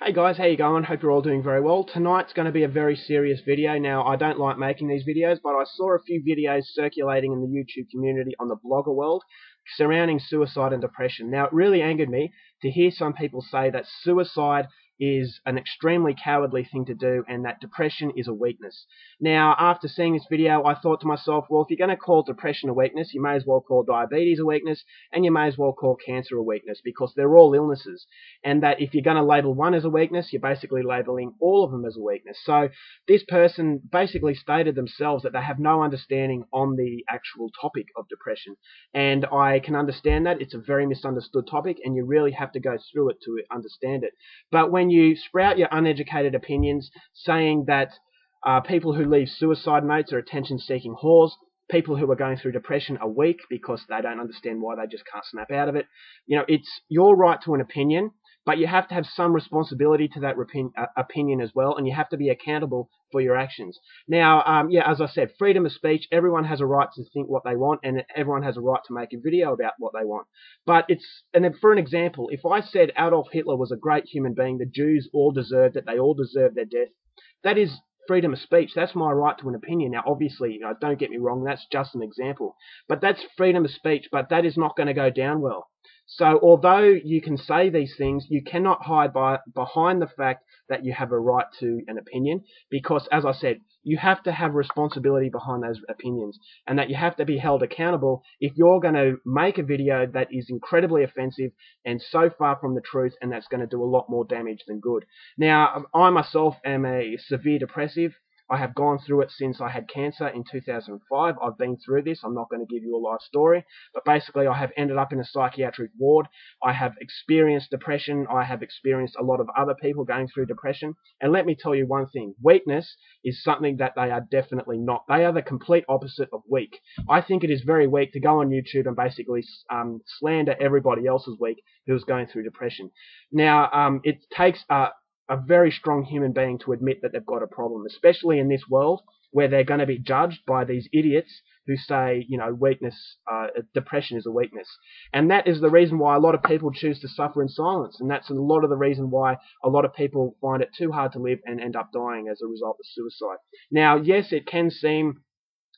Hey guys, how you going? Hope you're all doing very well. Tonight's going to be a very serious video. Now, I don't like making these videos, but I saw a few videos circulating in the YouTube community on the blogger world surrounding suicide and depression. Now, it really angered me to hear some people say that suicide is an extremely cowardly thing to do and that depression is a weakness. Now, after seeing this video, I thought to myself, well, if you're going to call depression a weakness, you may as well call diabetes a weakness, and you may as well call cancer a weakness, because they're all illnesses. And that if you're going to label one as a weakness, you're basically labeling all of them as a weakness. So this person basically stated themselves that they have no understanding on the actual topic of depression. And I can understand that. It's a very misunderstood topic, and you really have to go through it to understand it. But when you sprout your uneducated opinions saying that people who leave suicide notes are attention-seeking whores, people who are going through depression are weak because they don't understand why they just can't snap out of it. You know, it's your right to an opinion, but you have to have some responsibility to that opinion as well, and you have to be accountable for your actions. Now, yeah, as I said, freedom of speech, everyone has a right to think what they want, and everyone has a right to make a video about what they want. But for an example, if I said Adolf Hitler was a great human being, the Jews all deserved it, they all deserved their death, that is freedom of speech. That's my right to an opinion. Now, obviously, don't get me wrong, that's just an example. But that's freedom of speech, but that is not going to go down well. So although you can say these things, you cannot hide behind the fact that you have a right to an opinion, because, as I said, you have to have responsibility behind those opinions, and that you have to be held accountable if you're going to make a video that is incredibly offensive and so far from the truth, and that's going to do a lot more damage than good. Now, I myself am a severe depressive. I have gone through it since I had cancer in 2005. I've been through this. I'm not going to give you a life story, but basically I have ended up in a psychiatric ward. I have experienced depression. I have experienced a lot of other people going through depression. And let me tell you one thing. Weakness is something that they are definitely not. They are the complete opposite of weak. I think it is very weak to go on YouTube and basically slander everybody else as weak who's going through depression. Now, it takes a very strong human being to admit that they've got a problem, especially in this world where they're going to be judged by these idiots who say, depression is a weakness. And that is the reason why a lot of people choose to suffer in silence. And that's a lot of the reason why a lot of people find it too hard to live and end up dying as a result of suicide. Now, yes, it can seem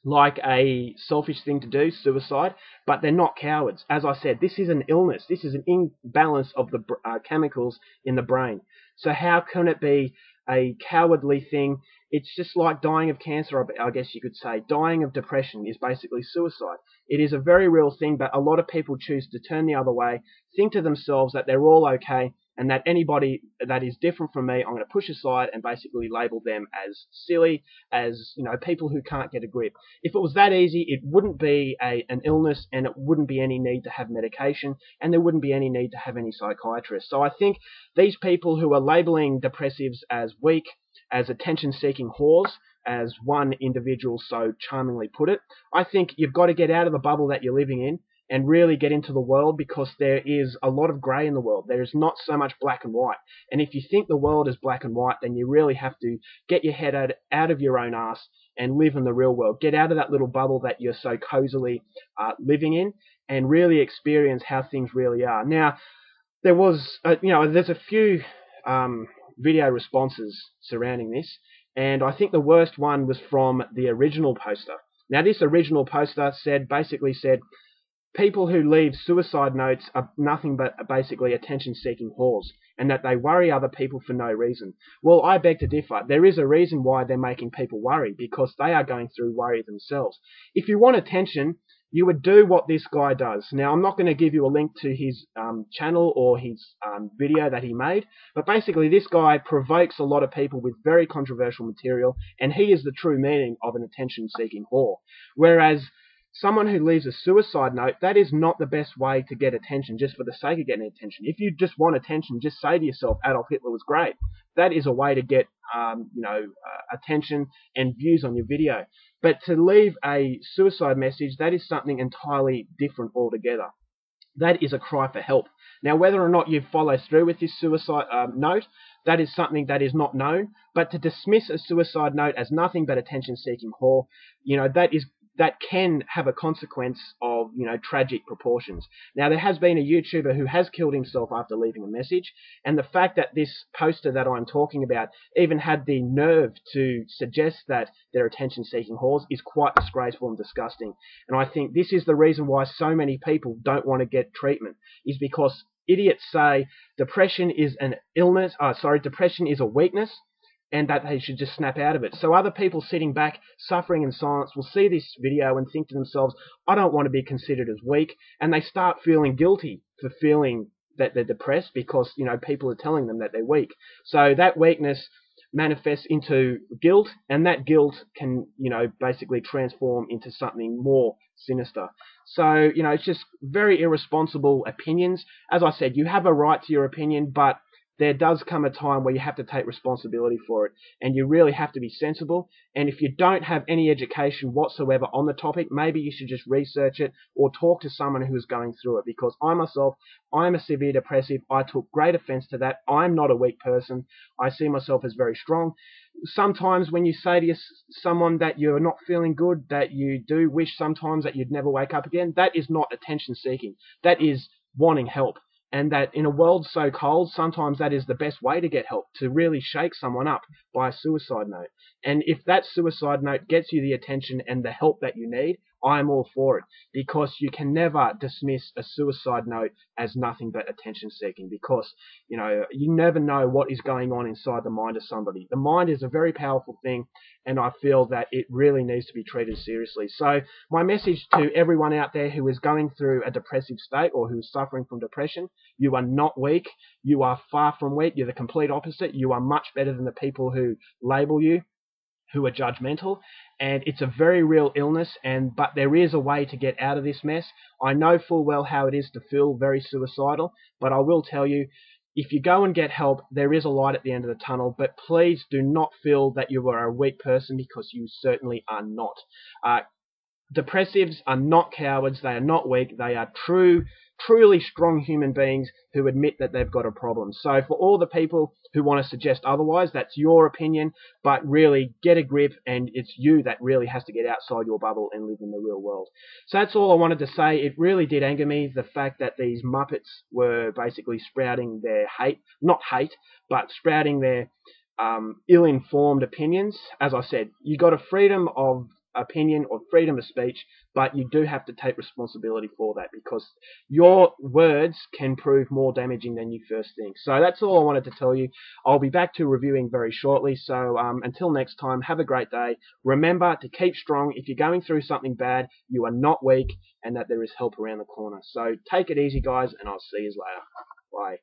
like a selfish thing to do, suicide, but they're not cowards. As I said, this is an illness. This is an imbalance of the chemicals in the brain. So how can it be a cowardly thing? It's just like dying of cancer, I guess you could say. Dying of depression is basically suicide. It is a very real thing, but a lot of people choose to turn the other way, think to themselves that they're all okay, and that anybody that is different from me, I'm going to push aside and basically label them as silly, as people who can't get a grip. If it was that easy, it wouldn't be an illness, and it wouldn't be any need to have medication, and there wouldn't be any need to have any psychiatrists. So I think these people who are labeling depressives as weak, as attention-seeking whores, as one individual so charmingly put it, I think you've got to get out of the bubble that you're living in and really get into the world, because there is a lot of grey in the world. There is not so much black and white. And if you think the world is black and white, then you really have to get your head out of your own ass and live in the real world. Get out of that little bubble that you're so cozily living in, and really experience how things really are. Now, there's a few video responses surrounding this, and I think the worst one was from the original poster. Now, this original poster basically said, people who leave suicide notes are nothing but basically attention-seeking whores, and that they worry other people for no reason. Well, I beg to differ. There is a reason why they're making people worry, because they are going through worry themselves. If you want attention, you would do what this guy does. Now, I'm not going to give you a link to his channel or his video that he made, but basically this guy provokes a lot of people with very controversial material, and he is the true meaning of an attention-seeking whore. Whereas someone who leaves a suicide note, that is not the best way to get attention just for the sake of getting attention. If you just want attention, just say to yourself, Adolf Hitler was great. That is a way to get attention and views on your video. But to leave a suicide message, that is something entirely different altogether. That is a cry for help. Now, whether or not you follow through with this suicide note, that is something that is not known. But to dismiss a suicide note as nothing but attention-seeking whore, that is that can have a consequence of, tragic proportions. Now, there has been a YouTuber who has killed himself after leaving a message, and the fact that this poster that I'm talking about even had the nerve to suggest that they're attention-seeking whores is quite disgraceful and disgusting. And I think this is the reason why so many people don't want to get treatment, is because idiots say depression is an illness, depression is a weakness, and that they should just snap out of it. So other people sitting back, suffering in silence, will see this video and think to themselves, I don't want to be considered as weak, and they start feeling guilty for feeling that they're depressed because, people are telling them that they're weak. So that weakness manifests into guilt, and that guilt can, basically transform into something more sinister. So, it's just very irresponsible opinions. As I said, you have a right to your opinion, but there does come a time where you have to take responsibility for it, and you really have to be sensible. And if you don't have any education whatsoever on the topic, maybe you should just research it or talk to someone who is going through it, because I myself, I'm a severe depressive. I took great offense to that. I'm not a weak person. I see myself as very strong. Sometimes when you say to someone that you're not feeling good, that you do wish sometimes that you'd never wake up again, that is not attention seeking. That is wanting help. And that in a world so cold, sometimes that is the best way to get help, to really shake someone up by a suicide note. And if that suicide note gets you the attention and the help that you need, I'm all for it, because you can never dismiss a suicide note as nothing but attention seeking, because you never know what is going on inside the mind of somebody. The mind is a very powerful thing, and I feel that it really needs to be treated seriously. So my message to everyone out there who is going through a depressive state or who is suffering from depression: you are not weak. You are far from weak. You're the complete opposite. You are much better than the people who label you, who are judgmental. And it's a very real illness, but there is a way to get out of this mess. I know full well how it is to feel very suicidal, but I will tell you, if you go and get help, there is a light at the end of the tunnel. But please do not feel that you are a weak person, because you certainly are not. Depressives are not cowards. They are not weak. They are truly strong human beings who admit that they've got a problem. So for all the people who want to suggest otherwise, that's your opinion, but really get a grip, and it's you that really has to get outside your bubble and live in the real world. So that's all I wanted to say. It really did anger me, the fact that these Muppets were basically sprouting their but sprouting their ill-informed opinions. As I said, you got a freedom of opinion or freedom of speech, but you do have to take responsibility for that, because your words can prove more damaging than you first think. So that's all I wanted to tell you. I'll be back to reviewing very shortly, so until next time, have a great day. Remember to keep strong. If you're going through something bad, you are not weak, and that there is help around the corner. So take it easy, guys, and I'll see you later. Bye.